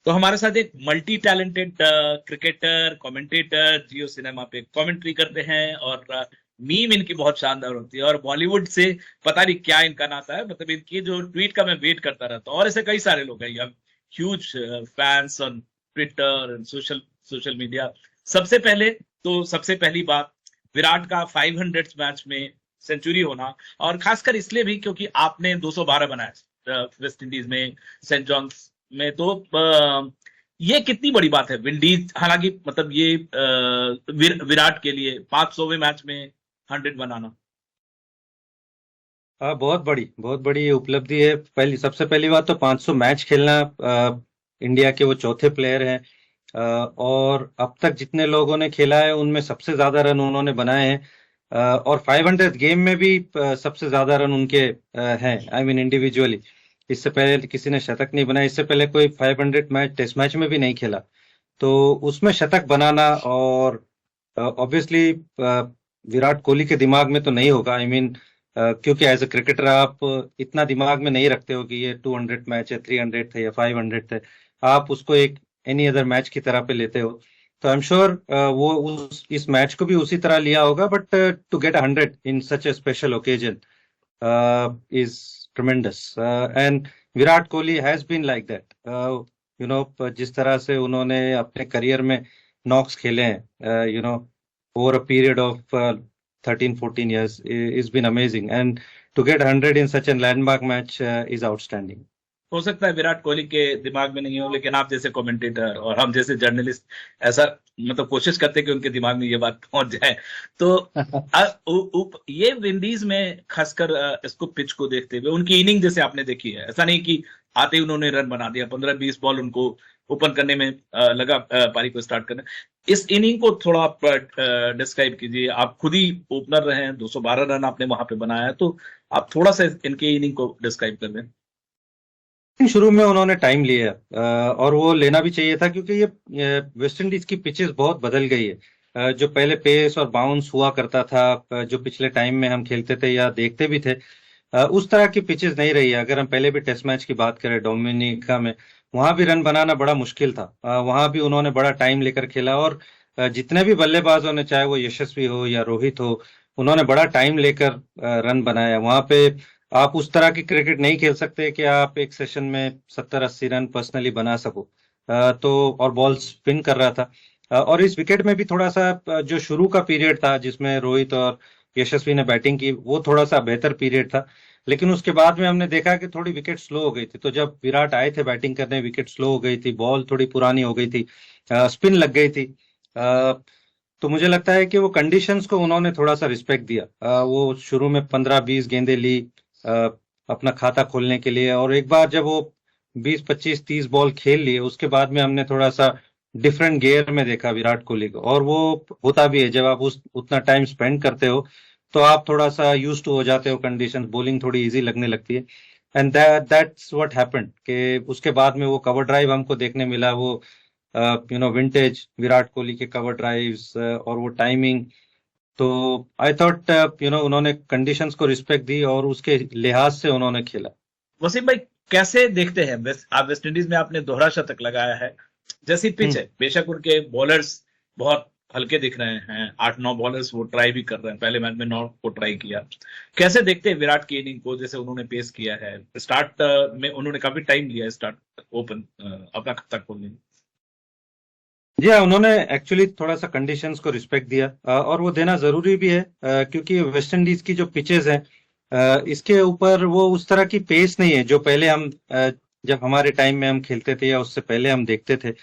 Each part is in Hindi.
तो हमारे साथ एक मल्टी टैलेंटेड क्रिकेटर, कमेंटेटर, जियो सिनेमा पे कमेंट्री करते हैं और मीम इनकी बहुत शानदार होती है और बॉलीवुड से पता नहीं क्या इनका नाता है, मतलब इनकी जो ट्वीट का मैं वेट करता रहता हूँ और ऐसे कई सारे लोग हैं, huge fans on Twitter and social social media. सबसे पहले तो सबसे पहली बात, विराट का 500 मैच में सेंचुरी होना, और खासकर इसलिए भी क्योंकि आपने 212 बनाया वेस्ट इंडीज में, सेंट जॉन्स में। तो ये कितनी बड़ी बात है विंडीज, हालांकि मतलब ये विराट के लिए 500वें मैच में 100 बनाना। बहुत बड़ी उपलब्धि है। सबसे पहली बात तो 500 मैच खेलना, इंडिया के वो चौथे प्लेयर हैं। और अब तक जितने लोगों ने खेला है उनमें सबसे ज्यादा रन उन्होंने बनाए हैं। और 500 गेम में भी सबसे ज्यादा रन उनके हैं, आई मीन इंडिविजुअली। इससे पहले किसी ने शतक नहीं बनाया, इससे पहले कोई 500 मैच टेस्ट मैच में भी नहीं खेला। तो उसमें शतक बनाना, और ऑब्वियसली विराट कोहली के दिमाग में तो नहीं होगा, आई मीन क्योंकि एज ए क्रिकेटर आप इतना दिमाग में नहीं रखते हो कि ये 200 मैच है, 300 थे या 500 थे। आप उसको एक एनी अदर मैच की तरह पे लेते हो। तो आई एम श्योर वो इस मैच को भी उसी तरह लिया होगा, but to get 100 in such a special occasion is tremendous. And Virat Kohli has been like that. जिस तरह से उन्होंने अपने करियर में नॉक्स खेले हैं, over a period of 13-14 years is been amazing. And to get 100 in such a landmark match is outstanding. हो सकता है विराट कोहली के दिमाग में नहीं हो, लेकिन आप जैसे कमेंटेटर और हम जैसे जर्नलिस्ट ऐसा मतलब कोशिश करते हैं कि उनके दिमाग में ये बात पहुंच जाए। तो ये विंडीज में खासकर इसको पिच को देखते हुए उनकी इनिंग जैसे आपने देखी है, ऐसा नहीं कि आते ही उन्होंने रन बना दिया, 15-20 बॉल उनको ओपन करने में लगा, पारी को स्टार्ट करने। इस इनिंग को थोड़ा आप डिस्क्राइब कीजिए। आप खुद ही ओपनर रहे हैं, 212 रन आपने वहां पे बनाया है, तो आप थोड़ा सा इनके इनिंग को डिस्क्राइब कर दें। शुरू में उन्होंने टाइम लिया, और वो लेना भी चाहिए था, क्योंकि ये वेस्ट इंडीज की पिचेस बहुत बदल गई है। जो पहले पेस और बाउंस हुआ करता था, जो पिछले टाइम में हम खेलते थे या देखते भी थे, उस तरह की पिचेस नहीं रही है। अगर हम पहले भी टेस्ट मैच की बात करें डोमिनिका में, वहां भी रन बनाना बड़ा मुश्किल था। वहां भी उन्होंने बड़ा टाइम लेकर खेला, और जितने भी बल्लेबाजों ने, चाहे वो यशस्वी हो या रोहित हो, उन्होंने बड़ा टाइम लेकर रन बनाया। वहां पे आप उस तरह की क्रिकेट नहीं खेल सकते कि आप एक सेशन में 70-80 रन पर्सनली बना सको। तो और बॉल स्पिन कर रहा था। और इस विकेट में भी थोड़ा सा जो शुरू का पीरियड था जिसमें रोहित और यशस्वी ने बैटिंग की, वो थोड़ा सा बेहतर पीरियड था। लेकिन उसके बाद में हमने देखा कि थोड़ी विकेट स्लो हो गई थी। तो जब विराट आए थे बैटिंग करने, विकेट स्लो हो गई थी, बॉल थोड़ी पुरानी हो गई थी, स्पिन लग गई थी। तो मुझे लगता है कि वो कंडीशंस को उन्होंने थोड़ा सा रिस्पेक्ट दिया। वो शुरू में 15-20 गेंदें ली अपना खाता खोलने के लिए, और एक बार जब वो 20-25-30 बॉल खेल लिए, उसके बाद में हमने थोड़ा सा डिफरेंट गियर में देखा विराट कोहली को। और वो होता भी है, जब आप उतना टाइम स्पेंड करते हो तो आप थोड़ा सा यूज टू हो जाते हो कंडीशंस, बॉलिंग थोड़ी इजी लगने लगती है। एंड दैट्स व्हाट हैपेंड कि उसके बाद में वो कवर ड्राइव हमको देखने मिला, वो विंटेज विराट कोहली के कवर ड्राइव्स और वो टाइमिंग। तो आई थॉट उन्होंने कंडीशंस को रिस्पेक्ट दी और उसके लिहाज से उन्होंने खेला। वसीम भाई, कैसे देखते हैं आप वेस्ट इंडीज में आपने दोहरा शतक लगाया है, जैसी पिच है, बेशक उनके बॉलर्स बहुत हल्के दिख रहे हैं, 8-9 बॉलर्स वो ट्राई भी कर रहे हैं, पहले मैच में 9 को ट्राई किया। कैसे देखते हैं विराट की इनिंग को, जैसे उन्होंने पेश किया है? स्टार्ट में उन्होंने काफी टाइम लिया स्टार्ट ओपन अपना खाता खोलने में। जी हाँ, उन्होंने एक्चुअली थोड़ा सा कंडीशंस को रिस्पेक्ट दिया, और वो देना जरूरी भी है, क्योंकि वेस्ट इंडीज की जो पिचेस हैं, इसके ऊपर वो उस तरह की पेस नहीं है जो पहले हम जब हमारे टाइम में हम खेलते थे या उससे पहले हम देखते थे।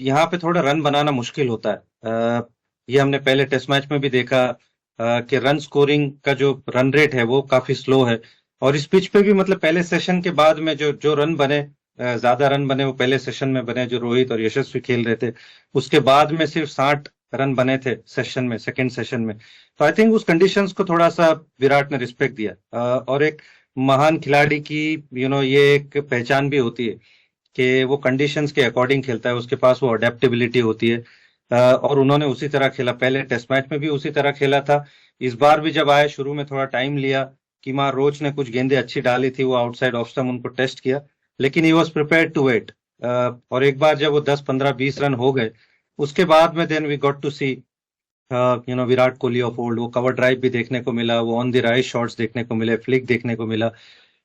यहाँ पे थोड़ा रन बनाना मुश्किल होता है। ये हमने पहले टेस्ट मैच में भी देखा कि रन स्कोरिंग का जो रन रेट है वो काफी स्लो है। और इस पिच पे भी मतलब पहले सेशन के बाद में जो जो रन बने, ज्यादा रन बने, वो पहले सेशन में बने, जो रोहित और यशस्वी खेल रहे थे। उसके बाद में सिर्फ 60 रन बने थे सेशन में, सेकंड सेशन में। तो आई थिंक उस कंडीशंस को थोड़ा सा विराट ने रिस्पेक्ट दिया। और एक महान खिलाड़ी की ये एक पहचान भी होती है कि वो कंडीशंस के अकॉर्डिंग खेलता है, उसके पास वो अडेप्टेबिलिटी होती है। और उन्होंने उसी तरह खेला, पहले टेस्ट मैच में भी उसी तरह खेला था। इस बार भी जब आए, शुरू में थोड़ा टाइम लिया, कीमार रोच ने कुछ गेंदें अच्छी डाली थी, वो आउटसाइड ऑफ स्टंप उनको टेस्ट किया, लेकिन he was prepared to wait. और एक बार जब वो 10 15 20 रन हो गए, उसके बाद में then we got to see Virat Kohli of old. वो कवर ड्राइव भी देखने को मिला, वो ऑन द राइट शॉट्स देखने को मिले, फ्लिक देखने को मिला।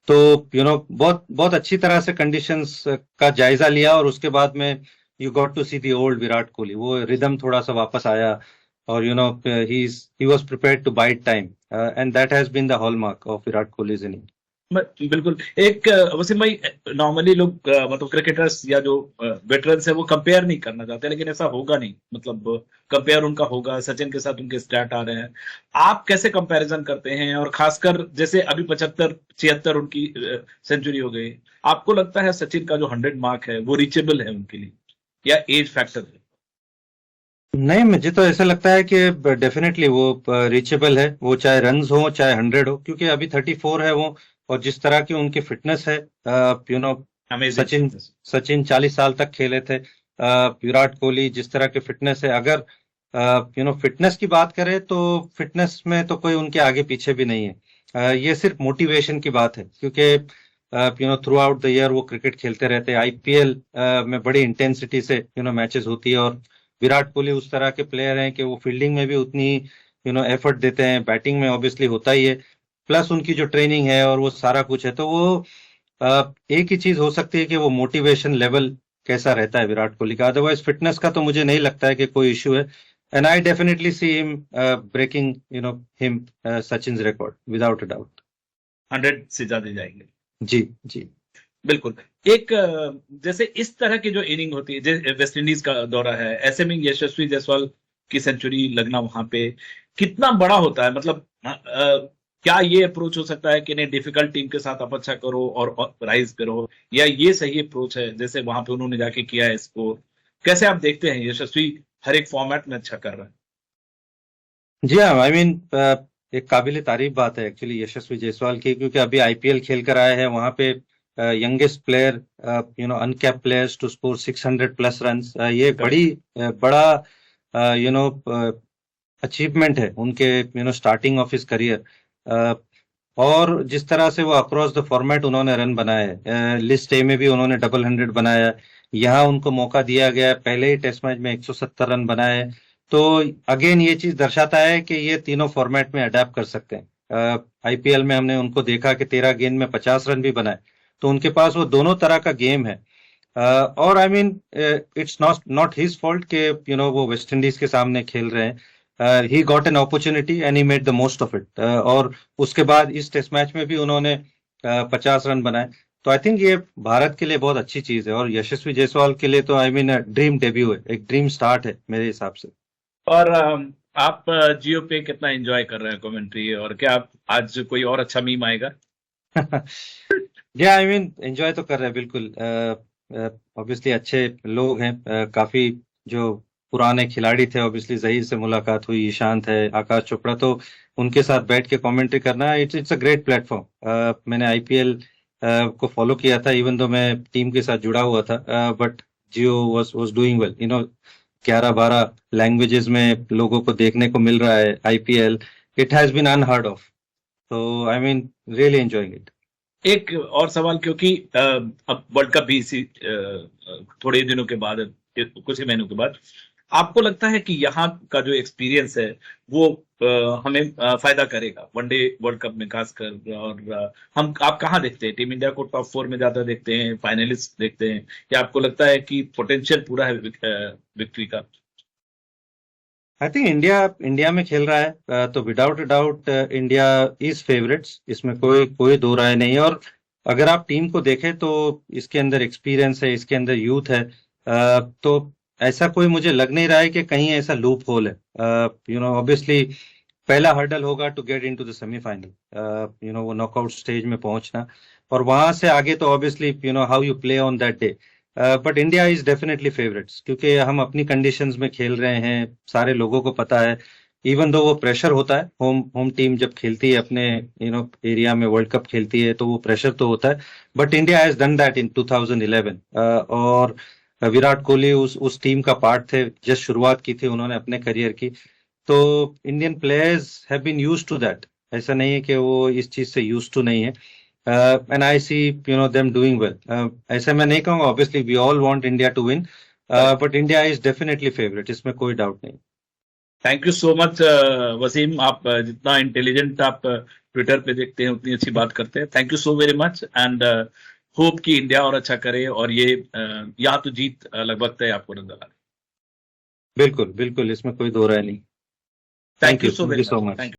तो बहुत बहुत अच्छी तरह से कंडीशंस का जायजा लिया, और उसके बाद में you got to see the old Virat Kohli. वो रिदम थोड़ा सा वापस आया, और he was prepared to bide time, and that has been the hallmark of Virat Kohli's inning. बिल्कुल। एक वसीम भाई, नॉर्मली लोग मतलब क्रिकेटर्स या जो वेटरन्स है वो कंपेयर नहीं करना चाहते, लेकिन ऐसा होगा नहीं। मतलब कंपेयर उनका होगा, सचिन के साथ उनके स्टैट आ रहे हैं। आप कैसे कंपैरिजन करते हैं? और खासकर जैसे अभी 75 76 उनकी सेंचुरी हो गई, आपको लगता है सचिन का जो 100 मार्क है वो रीचेबल है उनके लिए, या एज फैक्टर है? नहीं, मुझे तो ऐसा लगता है कि डेफिनेटली वो रीचेबल है, वो चाहे रन्स हो चाहे 100 हो, क्योंकि अभी 34 है वो। और जिस तरह की उनकी फिटनेस है, you know amazing Sachin fitness. Sachin 40 साल तक खेले थे। विराट कोहली जिस तरह की फिटनेस है, अगर फिटनेस की बात करें तो फिटनेस में तो कोई उनके आगे पीछे भी नहीं है। ये सिर्फ मोटिवेशन की बात है, क्योंकि थ्रू आउट द ईयर वो क्रिकेट खेलते रहते हैं। आईपीएल में बड़ी इंटेंसिटी से मैचेस होती है, और विराट कोहली उस तरह के प्लेयर हैं कि वो फील्डिंग में भी उतनी एफर्ट देते हैं, बैटिंग में ऑब्वियसली होता ही है, प्लस उनकी जो ट्रेनिंग है और वो सारा कुछ है। तो वो एक ही चीज हो सकती है कि वो मोटिवेशन लेवल कैसा रहता है विराट कोहली का। अदरवाइज फिटनेस का तो मुझे नहीं लगता है कि कोई इश्यू है, and I definitely see him breaking him Sachin's record without a doubt. 100 से ज्यादा जाएंगे। जी जी बिल्कुल। एक जैसे इस तरह की जो इनिंग होती है, जैसे वेस्ट इंडीज का दौरा है, ऐसे में यशस्वी जायसवाल की सेंचुरी लगना वहां पे कितना बड़ा होता है? मतलब क्या ये अप्रोच हो सकता है कि नहीं, डिफिकल्ट टीम के साथ आप अच्छा करो और राइज करो, या ये सही अप्रोच है जैसे वहां पे उन्होंने जाके किया है इसको? कैसे आप देखते हैं? यशस्वी हर एक फॉर्मेट में अच्छा कर रहा है। जी हाँ, आई मीन एक काबिल तारीफ बात है एक्चुअली यशस्वी जायसवाल की, क्योंकि अभी आईपीएल खेल कर आए हैं वहां पे। Youngest player, uncapped players to score 600 plus runs, ये बड़ी बड़ा अचीवमेंट है उनके स्टार्टिंग ऑफ हिज करियर। और जिस तरह से वो अक्रॉस द फॉर्मेट उन्होंने रन बनाए, लिस्ट ए में भी उन्होंने डबल 100 बनाया, यहाँ उनको मौका दिया गया, पहले ही टेस्ट मैच में 170 रन बनाए। तो अगेन ये चीज दर्शाता है कि ये तीनों फॉर्मेट में अडेप्ट कर सकते हैं। आईपीएल में हमने उनको देखा कि 13 गेंद में 50 रन भी बनाए, तो उनके पास वो दोनों तरह का गेम है। और I mean it's not his fault कि वो वेस्ट इंडीज के सामने खेल रहे हैं। He got an opportunity and he made the most of it, और उसके बाद इस टेस्ट मैच में भी उन्होंने 50 रन बनाए। तो आई थिंक ये भारत के लिए बहुत अच्छी चीज है, और यशस्वी जायसवाल के लिए तो आई मीन ड्रीम डेब्यू है, एक ड्रीम स्टार्ट है मेरे हिसाब से। और आप जियो पे कितना एंजॉय कर रहे हैं कमेंट्री? और क्या आप आज कोई और अच्छा मीम आएगा? या आई मीन एंजॉय तो कर रहे हैं बिल्कुल। ऑब्वियसली अच्छे लोग हैं, काफी जो पुराने खिलाड़ी थे, ऑब्वियसली जहीर से मुलाकात हुई, ईशांत है, आकाश चोपड़ा, तो उनके साथ बैठ के कमेंट्री करना इट्स अ ग्रेट प्लेटफॉर्म। मैंने आईपीएल को फॉलो किया था, इवन दो मैं टीम के साथ जुड़ा हुआ था, but Jio was doing well. 11-12 languages में लोगों को देखने को मिल रहा है IPL. It has been unheard of, तो I mean really enjoying it. एक और सवाल, क्योंकि अब वर्ल्ड कप भी इसी थोड़े दिनों के बाद, कुछ ही महीनों के बाद, आपको लगता है कि यहाँ का जो एक्सपीरियंस है वो हमें फायदा करेगा वनडे वर्ल्ड कप में खासकर? और आप कहाँ देखते हैं टीम इंडिया को? टॉप 4 में ज्यादा देखते हैं, फाइनलिस्ट देखते हैं, या आपको लगता है कि पोटेंशियल पूरा है विक्ट्री का? आई थिंक इंडिया में खेल रहा है, तो without doubt India is favourites, इसमें कोई दो राय नहीं है। और अगर आप टीम को देखें तो इसके अंदर एक्सपीरियंस है, इसके अंदर यूथ है, तो ऐसा कोई मुझे लग नहीं रहा है कि कहीं ऐसा लूप होल है। ऑब्वियसली पहला हर्डल होगा to get into the semifinal, वो नॉकआउट स्टेज में पहुंचना, और वहां से आगे तो obviously how you play on that day. But India is definitely favourites, क्योंकि हम अपनी कंडीशंस में खेल रहे हैं, सारे लोगों को पता है। इवन दो वो प्रेशर होता है, होम टीम जब खेलती है अपने एरिया में वर्ल्ड कप खेलती है, तो वो प्रेशर तो होता है, but India has done that in 2011। और विराट कोहली उस टीम का पार्ट थे, जस्ट शुरुआत की थी उन्होंने अपने करियर की। तो Indian players have been used to that, ऐसा नहीं है कि वो इस चीज से यूज्ड टू नहीं है। And I see them doing well. ऐसे मैं नहीं कहूंगा, obviously we all want India to win, but India is definitely favourite, इसमें कोई डाउट नहीं। Thank you so much Wasim, आप जितना इंटेलिजेंट आप ट्विटर पे देखते हैं उतनी अच्छी बात करते हैं। Thank you so very much and hope कि इंडिया और अच्छा करे, और ये यहाँ तो जीत लगभग तय आपको नजर आ रही है। बिल्कुल बिल्कुल, इसमें कोई दो राय नहीं। Thank you thank so you very so much, much. Thank